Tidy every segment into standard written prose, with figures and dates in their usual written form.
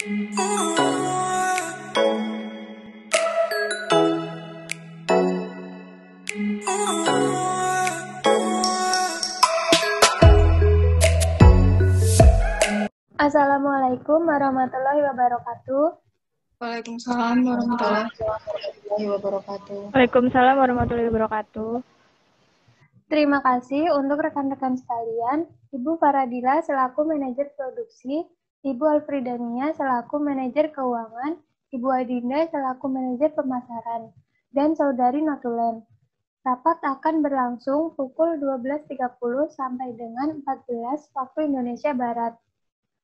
Assalamualaikum warahmatullahi wabarakatuh. Waalaikumsalam warahmatullahi wabarakatuh. Waalaikumsalam warahmatullahi wabarakatuh. Terima kasih untuk rekan-rekan sekalian, Ibu Faradila selaku manajer produksi, Ibu Alfridania selaku manajer keuangan, Ibu Adinda selaku manajer pemasaran, dan Saudari Notulen. Rapat akan berlangsung pukul 12.30 sampai dengan 14 waktu Indonesia Barat.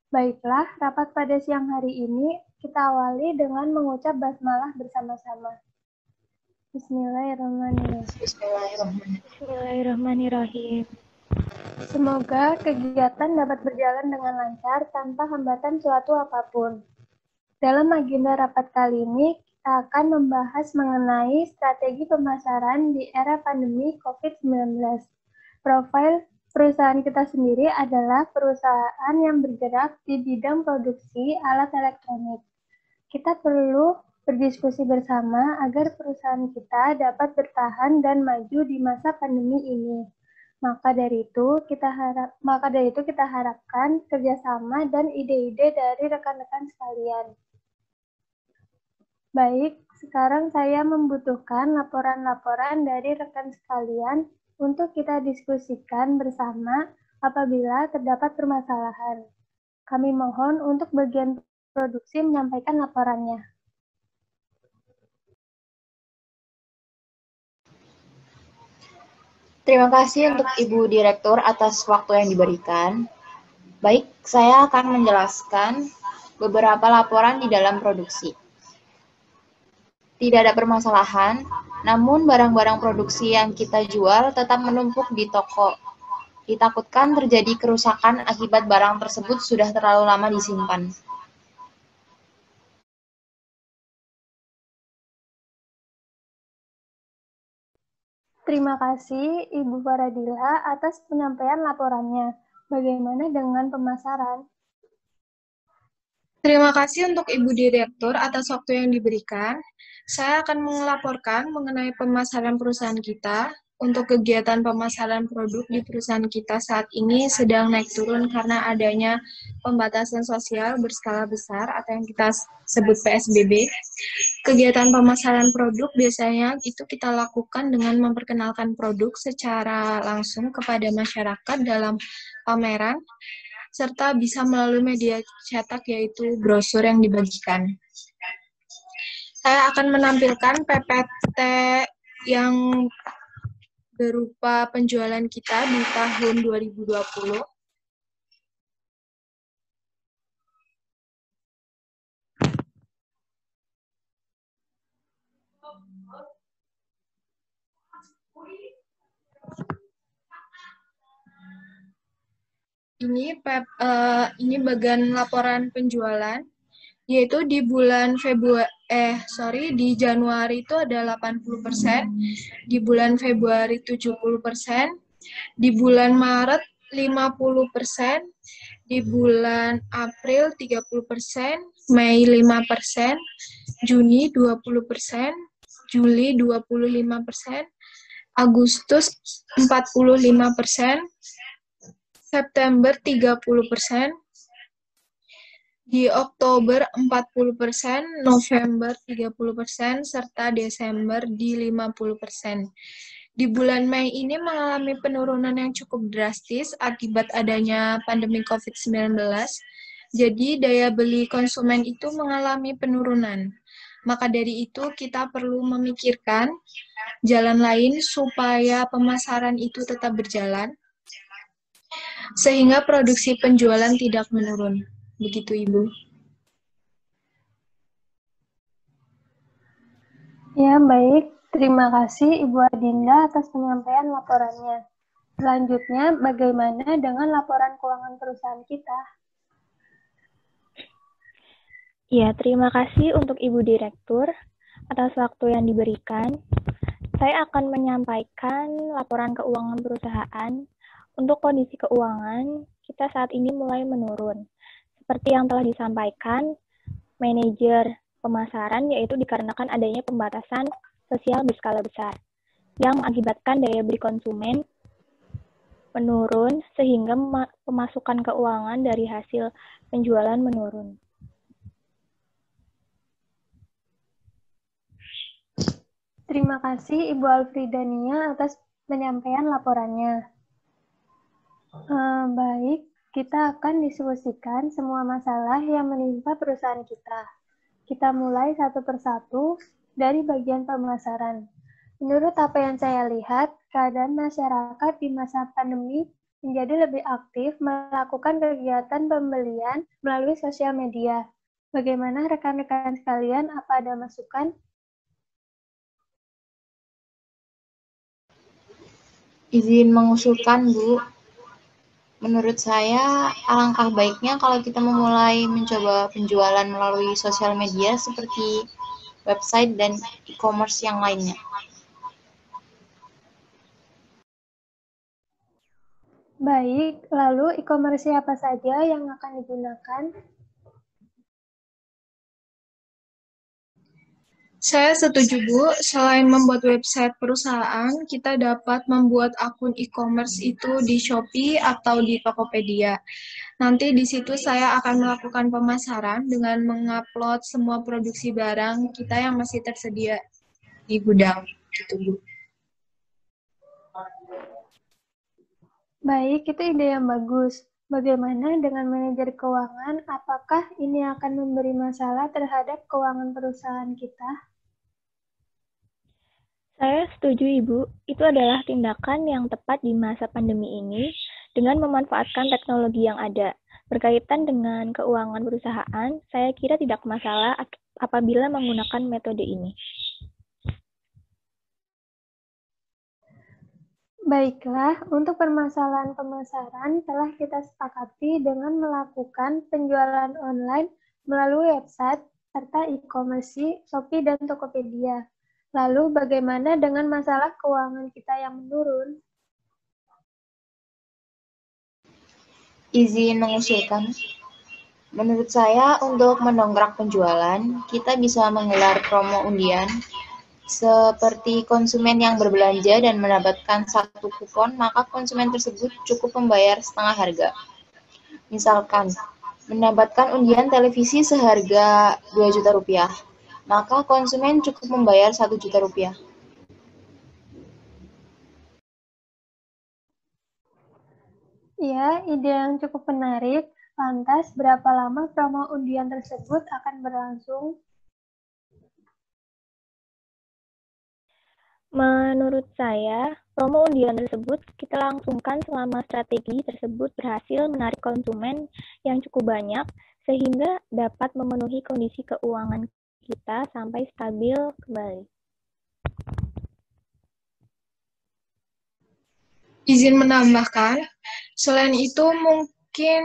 Baiklah, rapat pada siang hari ini kita awali dengan mengucap basmalah bersama-sama. Bismillahirrahmanirrahim. Bismillahirrahmanirrahim. Semoga kegiatan dapat berjalan dengan lancar tanpa hambatan suatu apapun. Dalam agenda rapat kali ini, kita akan membahas mengenai strategi pemasaran di era pandemi COVID-19. Profil perusahaan kita sendiri adalah perusahaan yang bergerak di bidang produksi alat elektronik. Kita perlu berdiskusi bersama agar perusahaan kita dapat bertahan dan maju di masa pandemi ini. Maka dari itu kita harapkan kerjasama dan ide-ide dari rekan-rekan sekalian. Baik, sekarang saya membutuhkan laporan-laporan dari rekan sekalian untuk kita diskusikan bersama apabila terdapat permasalahan. Kami mohon untuk bagian produksi menyampaikan laporannya. Terima kasih untuk Ibu Direktur atas waktu yang diberikan. Baik, saya akan menjelaskan beberapa laporan di dalam produksi. Tidak ada permasalahan, namun barang-barang produksi yang kita jual tetap menumpuk di toko. Ditakutkan terjadi kerusakan akibat barang tersebut sudah terlalu lama disimpan. Terima kasih Ibu Faradila atas penyampaian laporannya. Bagaimana dengan pemasaran? Terima kasih untuk Ibu Direktur atas waktu yang diberikan. Saya akan melaporkan mengenai pemasaran perusahaan kita. Untuk kegiatan pemasaran produk di perusahaan kita saat ini sedang naik turun karena adanya pembatasan sosial berskala besar atau yang kita sebut PSBB. Kegiatan pemasaran produk biasanya itu kita lakukan dengan memperkenalkan produk secara langsung kepada masyarakat dalam pameran, serta bisa melalui media cetak yaitu brosur yang dibagikan. Saya akan menampilkan PPT yang berupa penjualan kita di tahun 2020. Ini bagian laporan penjualan, yaitu di bulan di Januari itu ada 80%, di bulan Februari 70%, di bulan Maret 50%, di bulan April 30%, Mei 5%, Juni 20%, Juli 25%, Agustus 45%, September 30%, di Oktober 40%, November 30%, serta Desember di 50%. Di bulan Mei ini mengalami penurunan yang cukup drastis akibat adanya pandemi COVID-19. Jadi daya beli konsumen itu mengalami penurunan. Maka dari itu kita perlu memikirkan jalan lain supaya pemasaran itu tetap berjalan, sehingga produksi penjualan tidak menurun. Begitu, Ibu. Ya, baik. Terima kasih Ibu Adinda atas penyampaian laporannya. Selanjutnya, bagaimana dengan laporan keuangan perusahaan kita? Ya, terima kasih untuk Ibu Direktur atas waktu yang diberikan. Saya akan menyampaikan laporan keuangan perusahaan. Untuk kondisi keuangan, kita saat ini mulai menurun. Seperti yang telah disampaikan, manajer pemasaran, yaitu dikarenakan adanya pembatasan sosial berskala besar yang mengakibatkan daya beli konsumen menurun sehingga pemasukan keuangan dari hasil penjualan menurun. Terima kasih Ibu Alfridania atas penyampaian laporannya. Baik, kita akan diskusikan semua masalah yang menimpa perusahaan kita. Kita mulai satu persatu dari bagian pemasaran. Menurut apa yang saya lihat, keadaan masyarakat di masa pandemi menjadi lebih aktif melakukan kegiatan pembelian melalui sosial media. Bagaimana rekan-rekan sekalian, apa ada masukan? Izin mengusulkan, Bu. Menurut saya, alangkah baiknya kalau kita memulai mencoba penjualan melalui sosial media seperti website dan e-commerce yang lainnya. Baik, lalu e-commerce apa saja yang akan digunakan? Saya setuju, Bu. Selain membuat website perusahaan, kita dapat membuat akun e-commerce itu di Shopee atau di Tokopedia. Nanti di situ saya akan melakukan pemasaran dengan mengupload semua produksi barang kita yang masih tersedia di gudang. Gitu, Bu. Baik, itu ide yang bagus. Bagaimana dengan manajer keuangan? Apakah ini akan memberi masalah terhadap keuangan perusahaan kita? Saya setuju, Ibu. Itu adalah tindakan yang tepat di masa pandemi ini dengan memanfaatkan teknologi yang ada. Berkaitan dengan keuangan perusahaan, saya kira tidak masalah apabila menggunakan metode ini. Baiklah, untuk permasalahan pemasaran telah kita sepakati dengan melakukan penjualan online melalui website serta e-commerce, Shopee, dan Tokopedia. Lalu bagaimana dengan masalah keuangan kita yang menurun? Izin mengusulkan. Menurut saya, untuk mendongkrak penjualan, kita bisa menggelar promo undian seperti konsumen yang berbelanja dan mendapatkan satu kupon, maka konsumen tersebut cukup membayar setengah harga. Misalkan, mendapatkan undian televisi seharga 2 juta rupiah, maka konsumen cukup membayar 1 juta rupiah. Ya, ide yang cukup menarik. Lantas, berapa lama promo undian tersebut akan berlangsung? Menurut saya, promo undian tersebut kita langsungkan selama strategi tersebut berhasil menarik konsumen yang cukup banyak, sehingga dapat memenuhi kondisi keuangan kita sampai stabil kembali. Izin menambahkan, selain itu mungkin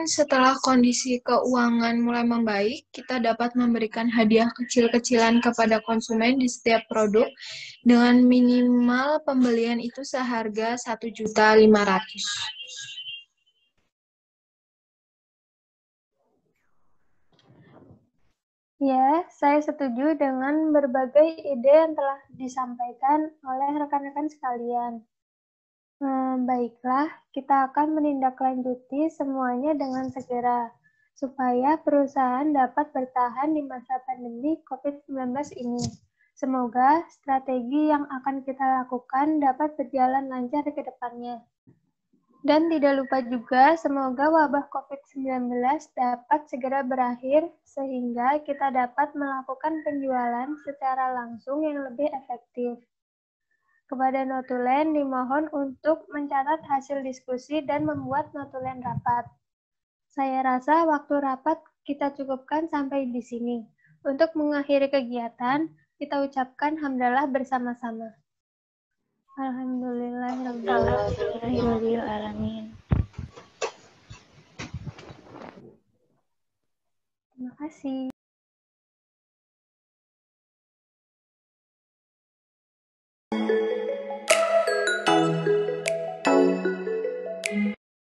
setelah kondisi keuangan mulai membaik, kita dapat memberikan hadiah kecil-kecilan kepada konsumen di setiap produk dengan minimal pembelian itu seharga 1.500.000. Ya, saya setuju dengan berbagai ide yang telah disampaikan oleh rekan-rekan sekalian. Baiklah, kita akan menindaklanjuti semuanya dengan segera, supaya perusahaan dapat bertahan di masa pandemi COVID-19 ini. Semoga strategi yang akan kita lakukan dapat berjalan lancar ke depannya. Dan tidak lupa juga, semoga wabah COVID-19 dapat segera berakhir, sehingga kita dapat melakukan penjualan secara langsung yang lebih efektif. Kepada notulen dimohon untuk mencatat hasil diskusi dan membuat notulen rapat. Saya rasa waktu rapat kita cukupkan sampai di sini. Untuk mengakhiri kegiatan, kita ucapkan hamdalah bersama-sama. Alhamdulillahirabbil alamin. Terima kasih.